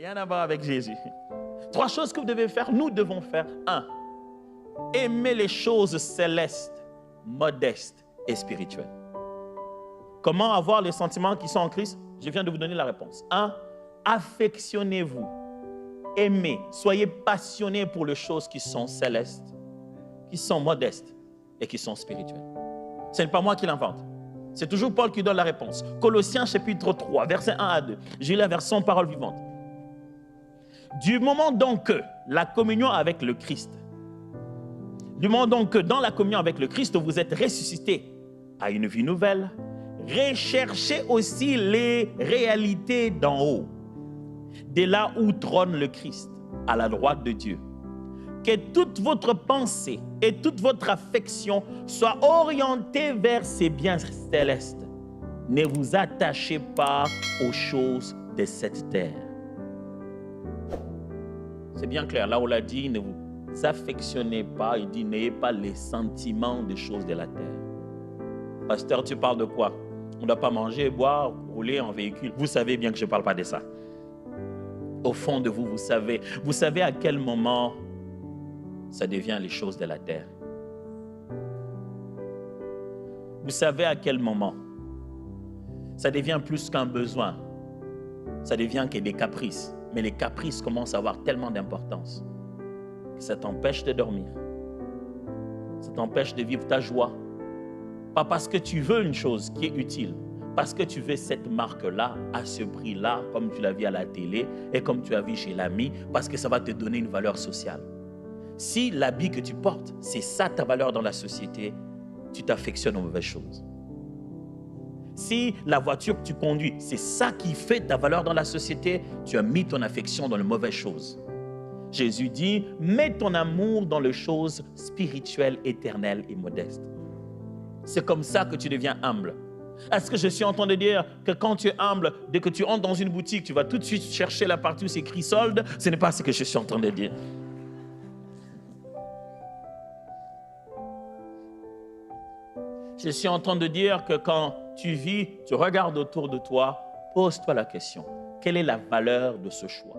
Rien à voir avec Jésus. 3 choses que vous devez faire, nous devons faire. 1. Aimer les choses célestes, modestes et spirituelles. Comment avoir les sentiments qui sont en Christ? Je viens de vous donner la réponse. 1. Affectionnez-vous. Aimez. Soyez passionnés pour les choses qui sont célestes, qui sont modestes et qui sont spirituelles. Ce n'est pas moi qui l'invente. C'est toujours Paul qui donne la réponse. Colossiens chapitre 3, versets 1 à 2. J'ai la version parole vivante. Du moment donc que la communion avec le Christ, du moment donc que dans la communion avec le Christ, vous êtes ressuscités à une vie nouvelle, recherchez aussi les réalités d'en haut, de là où trône le Christ, à la droite de Dieu. Que toute votre pensée et toute votre affection soit orientée vers ces biens célestes. Ne vous attachez pas aux choses de cette terre. C'est bien clair, là on l'a dit, ne vous affectionnez pas, il dit n'ayez pas les sentiments des choses de la terre. Pasteur, tu parles de quoi? On ne doit pas manger, boire, rouler en véhicule. Vous savez bien que je ne parle pas de ça. Au fond de vous, vous savez à quel moment ça devient les choses de la terre. Vous savez à quel moment ça devient plus qu'un besoin. Ça devient que des caprices. Mais les caprices commencent à avoir tellement d'importance que ça t'empêche de dormir. Ça t'empêche de vivre ta joie. Pas parce que tu veux une chose qui est utile, parce que tu veux cette marque-là, à ce prix-là, comme tu l'as vu à la télé et comme tu as vu chez l'ami, parce que ça va te donner une valeur sociale. Si l'habit que tu portes, c'est ça ta valeur dans la société, tu t'affectionnes aux mauvaises choses. Si la voiture que tu conduis, c'est ça qui fait ta valeur dans la société, tu as mis ton affection dans les mauvaises choses. Jésus dit, mets ton amour dans les choses spirituelles, éternelles et modestes. C'est comme ça que tu deviens humble. Est-ce que je suis en train de dire que quand tu es humble, dès que tu entres dans une boutique, tu vas tout de suite chercher la partie où c'est écrit solde? Ce n'est pas ce que je suis en train de dire. Je suis en train de dire que quand tu vis, tu regardes autour de toi, pose-toi la question. Quelle est la valeur de ce choix?